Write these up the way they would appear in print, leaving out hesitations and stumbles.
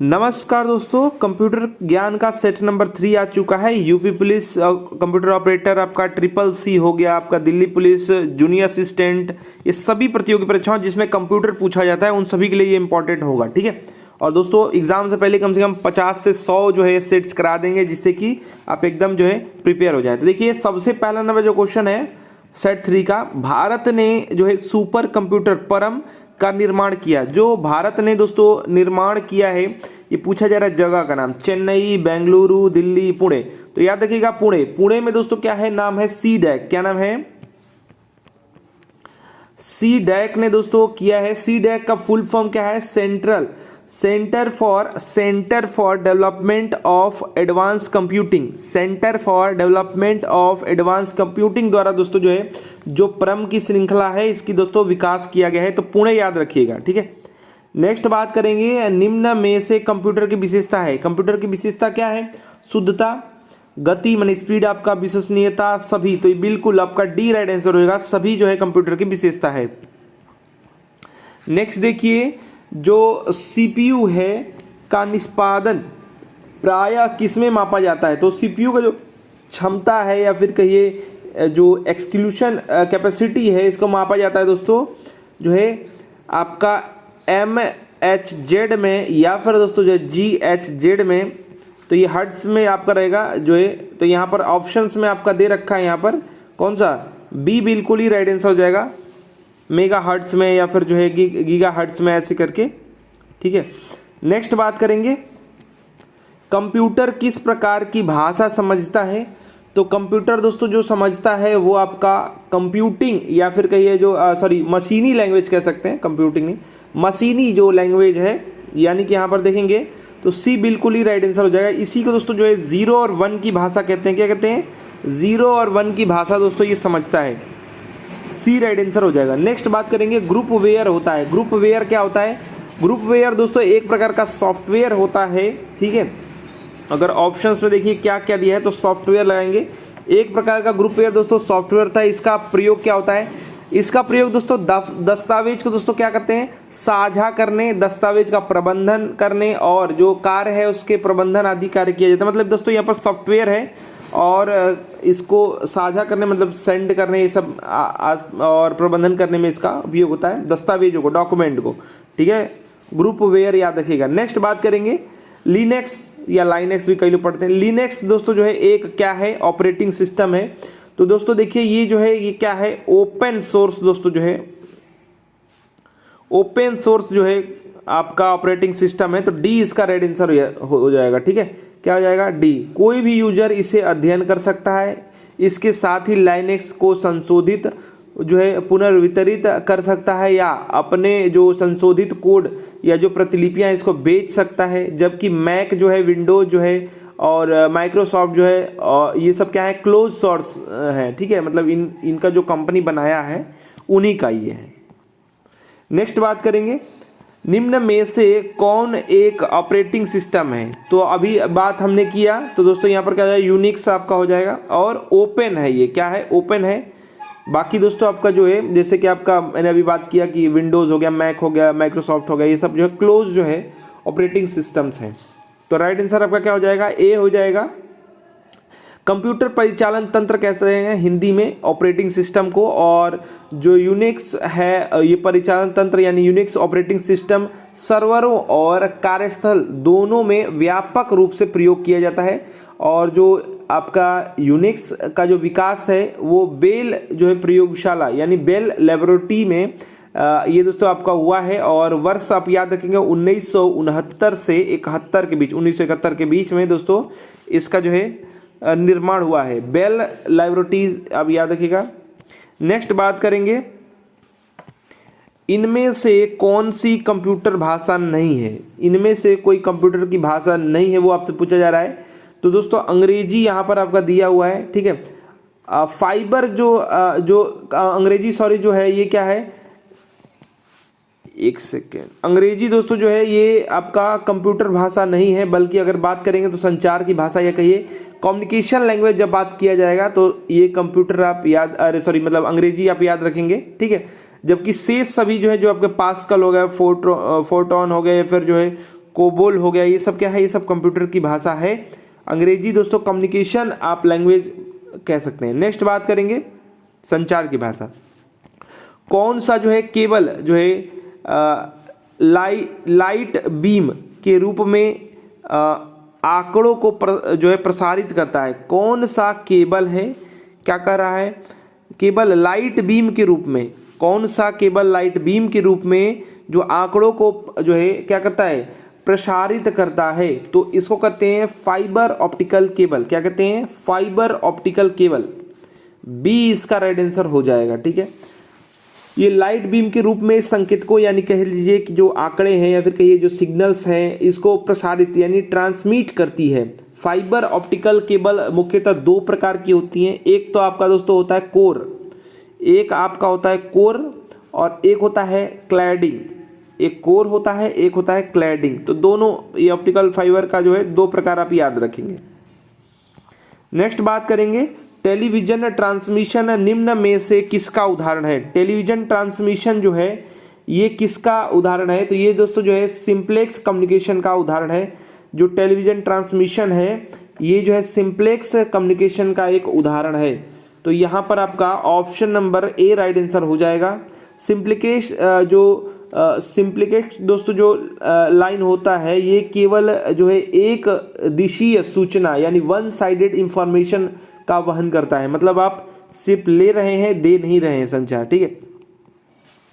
नमस्कार दोस्तों, कंप्यूटर ज्ञान का सेट नंबर 3 आ चुका है। यूपी पुलिस कंप्यूटर ऑपरेटर आपका CCC हो गया, आपका दिल्ली पुलिस जूनियर असिस्टेंट, ये सभी प्रतियोगी परीक्षाओं जिसमें कंप्यूटर पूछा जाता है उन सभी के लिए ये इंपॉर्टेंट होगा। ठीक है, और दोस्तों एग्जाम से पहले कम से कम 50 से 100 जो है सेट्स करा देंगे जिससे कि आप एकदम जो है प्रिपेयर हो जाए। तो देखिए सबसे पहला नंबर जो क्वेश्चन है सेट 3 का, भारत ने जो है सुपर कंप्यूटर परम का निर्माण किया। जो भारत ने दोस्तों निर्माण किया है, ये पूछा जा रहा है जगह का नाम, चेन्नई, बेंगलुरु, दिल्ली, पुणे। तो याद रखिएगा पुणे। पुणे में दोस्तों क्या है, नाम है CDAC। क्या नाम है? CDAC ने दोस्तों किया है। CDAC का फुल फॉर्म क्या है? Centre for development of advance computing. Centre for development of advance computing द्वारा दोस्तों जो है जो परम की श्रृंखला है इसकी दोस्तों विकास किया गया है। तो पुणे याद रखिएगा। ठीक है, नेक्स्ट बात करेंगे, निम्न में से कंप्यूटर की विशेषता है। कंप्यूटर की विशेषता क्या है? शुद्धता, गति माने स्पीड, आपका विश्वसनीयता, सभी। तो ये बिल्कुल आपका डी राइट आंसर होगा, सभी जो है कंप्यूटर की विशेषता है। नेक्स्ट देखिए, जो CPU है का निष्पादन प्रायः किसमें मापा जाता है? तो CPU का जो क्षमता है या फिर कहिए जो एक्सक्यूशन कैपेसिटी है इसको मापा जाता है दोस्तों जो है आपका MHz में या फिर दोस्तों जो है GHz में। तो ये हर्ट्स में आपका रहेगा जो है। तो यहाँ पर ऑप्शंस में आपका दे रखा है, यहाँ पर कौन सा? बी बिल्कुल ही राइट आंसर हो जाएगा, मेगा हर्ट्स में या फिर जो है गीगा हर्ट्स में, ऐसे करके। ठीक है, नेक्स्ट बात करेंगे, कंप्यूटर किस प्रकार की भाषा समझता है? तो कंप्यूटर दोस्तों जो समझता है वो आपका कंप्यूटिंग या फिर कहिए जो मशीनी लैंग्वेज कह सकते हैं, कंप्यूटिंग नहीं, मशीनी जो लैंग्वेज है, यानी कि यहाँ पर देखेंगे तो सी बिल्कुल ही राइट आंसर हो जाएगा। इसी को दोस्तों जो है 0 और 1 की भाषा कहते हैं। क्या कहते हैं? 0 और 1 की भाषा दोस्तों ये समझता है, सी राइट आंसर हो जाएगा। नेक्स्ट बात करेंगे, ग्रुप वेयर होता है। ग्रुप वेयर क्या होता है? ग्रुप वेयर दोस्तों एक प्रकार का सॉफ्टवेयर होता है। ठीक है, अगर ऑप्शंस में देखिए क्या क्या दिया है तो सॉफ्टवेयर लगाएंगे। एक प्रकार का ग्रुप वेयर दोस्तों सॉफ्टवेयर था। इसका प्रयोग क्या होता है? इसका प्रयोग दोस्तों दस्तावेज को दोस्तों क्या करते हैं? साझा करने, दस्तावेज का प्रबंधन करने और जो कार्य है उसके प्रबंधन आदि कार्य किया जाता है। मतलब दोस्तों यहाँ पर सॉफ्टवेयर है और इसको साझा करने मतलब सेंड करने, ये सब और प्रबंधन करने में इसका उपयोग होता है, दस्तावेजों को, डॉक्यूमेंट को। ठीक है, ग्रुप वेयर याद रखिएगा। नेक्स्ट बात करेंगे, लिनक्स या लाइनेक्स भी कई लोग पढ़ते हैं। लिनक्स दोस्तों जो है एक क्या है? ऑपरेटिंग सिस्टम है। तो दोस्तों देखिए ये जो है ये क्या है? ओपन सोर्स दोस्तों जो है, ओपन सोर्स जो है आपका ऑपरेटिंग सिस्टम है। तो डी इसका राइट आंसर हो जाएगा। ठीक है, क्या हो जाएगा? डी। कोई भी यूजर इसे अध्ययन कर सकता है। इसके साथ ही लाइनेक्स को संशोधित जो है पुनर्वितरित कर सकता है या अपने जो संशोधित कोड या जो प्रतिलिपियां इसको बेच सकता है। जबकि मैक जो है, विंडोज जो है और माइक्रोसॉफ्ट जो है और ये सब क्या है? क्लोज सोर्स है। ठीक है, मतलब इनका जो कंपनी बनाया है उन्हीं का ये है। नेक्स्ट बात करेंगे, निम्न में से कौन एक ऑपरेटिंग सिस्टम है? तो अभी बात हमने किया तो दोस्तों यहाँ पर क्या हो जाएगा? यूनिक्स आपका हो जाएगा और ओपन है। ये क्या है? ओपन है। बाकी दोस्तों आपका जो है जैसे कि आपका मैंने अभी बात किया कि विंडोज़ हो गया, मैक हो गया, माइक्रोसॉफ्ट हो गया, ये सब जो है क्लोज जो है ऑपरेटिंग सिस्टम्स हैं। तो राइट आंसर आपका क्या हो जाएगा? ए हो जाएगा। कंप्यूटर परिचालन तंत्र कहते हैं हिंदी में ऑपरेटिंग सिस्टम को, और जो यूनिक्स है ये परिचालन तंत्र यानी यूनिक्स ऑपरेटिंग सिस्टम सर्वरों और कार्यस्थल दोनों में व्यापक रूप से प्रयोग किया जाता है। और जो आपका यूनिक्स का जो विकास है वो बेल जो है प्रयोगशाला यानी बेल लेबोरेटरी में ये दोस्तों आपका हुआ है। और वर्ष आप याद रखेंगे 1969 से 71 के बीच, 1971 के बीच में दोस्तों इसका जो है निर्माण हुआ है, बेल लैबोरेटरीज आप याद रखिएगा। नेक्स्ट बात करेंगे, इनमें से कौन सी कंप्यूटर भाषा नहीं है? इनमें से कोई कंप्यूटर की भाषा नहीं है, वो आपसे पूछा जा रहा है। तो दोस्तों अंग्रेजी यहाँ पर आपका दिया हुआ है। ठीक है, फाइबर जो अंग्रेजी जो है ये क्या है? एक सेकेंड, अंग्रेजी दोस्तों जो है ये आपका कंप्यूटर भाषा नहीं है, बल्कि अगर बात करेंगे तो संचार की भाषा या कहिए कम्युनिकेशन लैंग्वेज जब बात किया जाएगा तो ये कंप्यूटर आप याद मतलब अंग्रेजी आप याद रखेंगे। ठीक है, जबकि शेष सभी जो है जो आपके पास्कल हो गया, फोटोन हो गया या फिर जो है कोबोल हो गया, ये सब क्या है, ये सब कंप्यूटर की भाषा है। अंग्रेजी दोस्तों कम्युनिकेशन आप लैंग्वेज कह सकते हैं। नेक्स्ट बात करेंगे संचार की भाषा। कौन सा जो है केबल जो है लाइट बीम के रूप में आंकड़ों को जो है प्रसारित करता है? कौन सा केबल है, क्या कर रहा है, केबल लाइट बीम के रूप में, कौन सा केबल लाइट बीम के रूप में जो आंकड़ों को जो है क्या करता है, प्रसारित करता है? तो इसको कहते हैं फाइबर ऑप्टिकल केबल। क्या कहते हैं? Fibre optical cable. बी इसका राइट आंसर हो जाएगा। ठीक है, ये लाइट बीम के रूप में संकेत को, यानी कह लीजिए कि जो आंकड़े हैं या फिर कहिए जो सिग्नल्स हैं, इसको प्रसारित यानी ट्रांसमिट करती है। फाइबर ऑप्टिकल केबल मुख्यतः दो प्रकार की होती हैं। एक तो आपका दोस्तों होता है कोर, एक आपका होता है कोर और एक होता है क्लैडिंग। एक कोर होता है, एक होता है क्लैडिंग। तो दोनों ये ऑप्टिकल फाइबर का जो है दो प्रकार आप याद रखेंगे। नेक्स्ट बात करेंगे टेलीविजन ट्रांसमिशन निम्न में से किसका उदाहरण है? टेलीविजन ट्रांसमिशन जो है ये किसका उदाहरण है? तो ये दोस्तों जो है सिंप्लेक्स कम्युनिकेशन का उदाहरण है। जो टेलीविजन ट्रांसमिशन है ये जो है सिंप्लेक्स कम्युनिकेशन का एक उदाहरण है। तो यहाँ पर आपका option number A right answer हो जाएगा। सिंप्लिकेट दोस्तों जो लाइन होता है ये केवल जो है एक दिशीय सूचना यानी वन साइडेड इंफॉर्मेशन का वहन करता है। मतलब आप सिर्फ ले रहे हैं, दे नहीं रहे हैं संचार। ठीक है,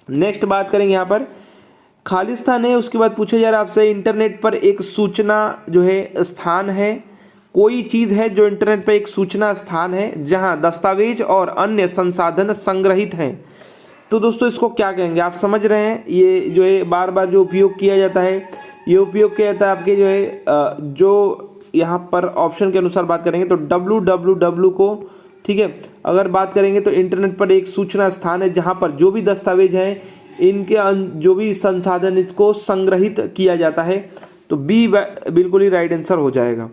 नेक्स्ट बात करेंगे यहाँ पर खालिस्तान है। उसके बाद पूछा जा रहा है आपसे इंटरनेट पर एक सूचना जो है स्थान है। कोई चीज है जो इंटरनेट पर एक सूचना स्थान है जहां दस्तावेज और अन्य संसाधन संग्रहित हैं। तो दोस्तों इसको क्या कहेंगे? आप समझ रहे हैं, ये जो है बार बार जो उपयोग किया जाता है, ये उपयोग किया जाता है आपके जो है जो यहाँ पर ऑप्शन के अनुसार बात करेंगे तो www को, ठीक है, अगर बात करेंगे तो इंटरनेट पर एक सूचना स्थान है जहाँ पर जो भी दस्तावेज हैं इनके जो भी संसाधन इसको संग्रहित किया जाता है। तो बी बिल्कुल ही राइट आंसर हो जाएगा।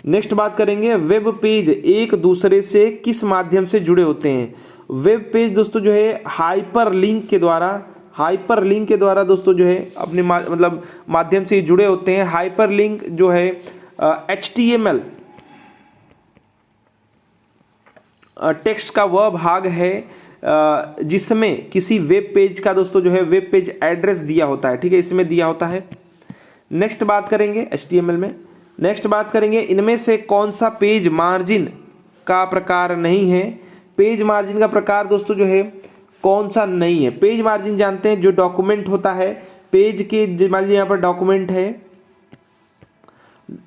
नेक्स्ट बात करेंगे वेब पेज एक दूसरे से किस माध्यम से जुड़े होते हैं? वेब पेज दोस्तों जो है हाइपर लिंक के द्वारा दोस्तों जो है अपने मतलब माध्यम से जुड़े होते हैं। हाइपर लिंक जो है HTML टेक्स्ट का वह भाग है जिसमें किसी वेब पेज का दोस्तों जो है वेब पेज एड्रेस दिया होता है। ठीक है, इसमें दिया होता है। नेक्स्ट बात करेंगे HTML में। नेक्स्ट बात करेंगे इनमें से कौन सा पेज मार्जिन का प्रकार नहीं है? पेज मार्जिन का प्रकार दोस्तों जो है कौन सा नहीं है? पेज मार्जिन जानते हैं जो डॉक्यूमेंट होता है पेज के, मान लीजिए यहाँ पर डॉक्यूमेंट है,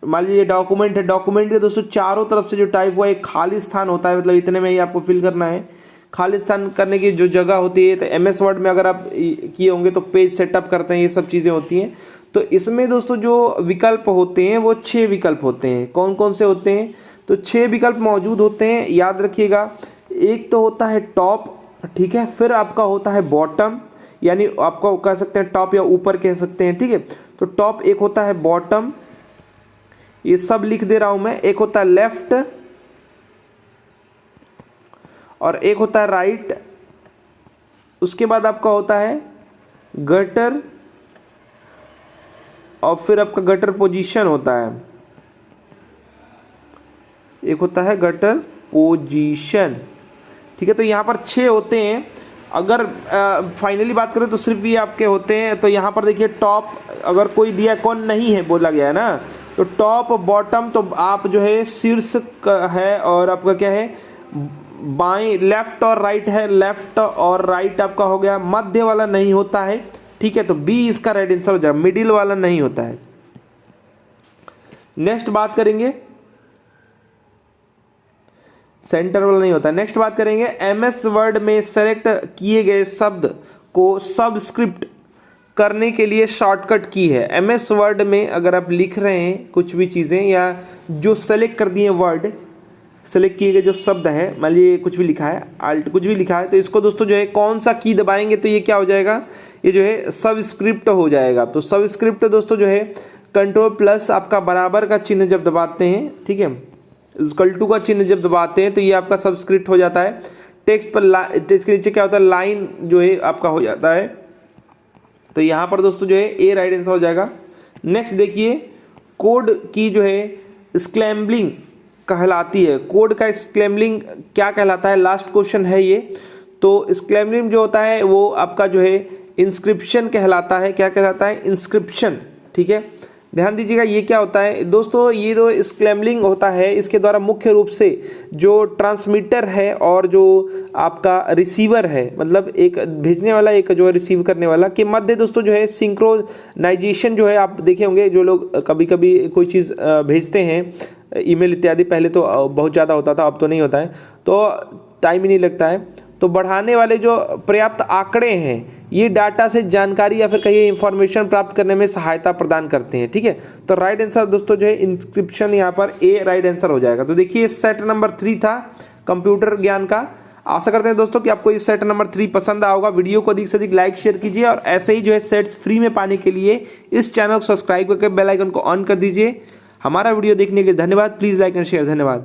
मान लीजिए डॉक्यूमेंट है, डॉक्यूमेंट के दोस्तों चारों तरफ से जो टाइप हुआ एक खाली स्थान होता है, मतलब इतने में ही आपको फिल करना है। खाली स्थान करने की जो जगह होती है, तो MS वर्ड में अगर आप किए होंगे तो पेज सेटअप करते हैं, ये सब चीज़ें होती हैं। तो इसमें दोस्तों जो विकल्प होते हैं वो 6 विकल्प होते हैं। कौन कौन से होते हैं? तो 6 विकल्प मौजूद होते हैं, याद रखिएगा। एक तो होता है टॉप, ठीक है, फिर आपका होता है बॉटम, यानी आपको कह सकते हैं टॉप या ऊपर कह सकते हैं। ठीक है, तो टॉप एक होता है, बॉटम ये सब लिख दे रहा हूं मैं, एक होता है लेफ्ट और एक होता है राइट। उसके बाद आपका होता है गटर और फिर आपका गटर पोजीशन होता है, एक होता है गटर पोजीशन। ठीक है, तो यहाँ पर 6 होते हैं। अगर फाइनली बात करें तो सिर्फ ये आपके होते हैं। तो यहाँ पर देखिए टॉप अगर कोई दिया कौन नहीं है बोला गया है ना, तो टॉप बॉटम तो आप जो है शीर्ष है और आपका क्या है बाएं, लेफ्ट और राइट है, लेफ्ट और राइट आपका हो गया। मध्य वाला नहीं होता है। ठीक है, तो बी इसका राइट आंसर हो जाएगा, मिडिल वाला नहीं होता है। नेक्स्ट बात करेंगे सेंटर वाला नहीं होता। नेक्स्ट बात करेंगे MS वर्ड में सेलेक्ट किए गए शब्द को सबस्क्रिप्ट करने के लिए शॉर्टकट की है। MS वर्ड में अगर आप लिख रहे हैं कुछ भी चीज़ें या जो सेलेक्ट कर दिए वर्ड, सेलेक्ट किए गए जो शब्द है, मान लीजिए कुछ भी लिखा है, आल्ट कुछ भी लिखा है, तो इसको दोस्तों जो है कौन सा की दबाएंगे तो ये क्या हो जाएगा, ये जो है सबस्क्रिप्ट हो जाएगा। तो सबस्क्रिप्ट दोस्तों जो है कंट्रोल+ आपका बराबर का चिन्ह जब दबाते हैं, ठीक है, =2 का चिन्ह जब दबाते हैं तो ये आपका सबस्क्रिप्ट हो जाता है। टेक्स्ट पर टेक्स्ट के नीचे क्या होता है, लाइन जो है आपका हो जाता है। तो यहाँ पर दोस्तों जो है ए राइट आंसर हो जाएगा। नेक्स्ट देखिए, कोड की जो है स्क्रैम्बलिंग कहलाती है। कोड का स्क्रैम्बलिंग क्या कहलाता है, लास्ट क्वेश्चन है ये। तो स्क्रैम्बलिंग जो होता है वो आपका जो है इंस्क्रिप्शन कहलाता है। क्या कहलाता है, इंस्क्रिप्शन। ठीक है, ध्यान दीजिएगा ये क्या होता है दोस्तों, ये जो स्क्रैम्बलिंग होता है इसके द्वारा मुख्य रूप से जो ट्रांसमीटर है और जो आपका रिसीवर है, मतलब एक भेजने वाला एक जो है रिसीव करने वाला के मध्य दोस्तों जो है सिंक्रोनाइजेशन जो है, आप देखे होंगे जो लोग कभी कभी कोई चीज़ भेजते हैं ईमेल इत्यादि, पहले तो बहुत ज़्यादा होता था, अब तो नहीं होता है, तो टाइम ही नहीं लगता है। तो बढ़ाने वाले जो पर्याप्त आंकड़े हैं ये डाटा से जानकारी या फिर कहिए इंफॉर्मेशन प्राप्त करने में सहायता प्रदान करते हैं। ठीक है, तो राइट आंसर दोस्तों जो है इंस्क्रिप्शन, यहाँ पर ए राइट आंसर हो जाएगा। तो देखिए सेट नंबर 3 था कंप्यूटर ज्ञान का। आशा करते हैं दोस्तों कि आपको ये सेट नंबर 3 पसंद आया होगा। वीडियो को अधिक से अधिक लाइक शेयर कीजिए और ऐसे ही जो है सेट्स फ्री में पाने के लिए इस चैनल को सब्सक्राइब करके बेल आइकन को ऑन कर दीजिए। हमारा वीडियो देखने के लिए धन्यवाद। Please like and share. धन्यवाद।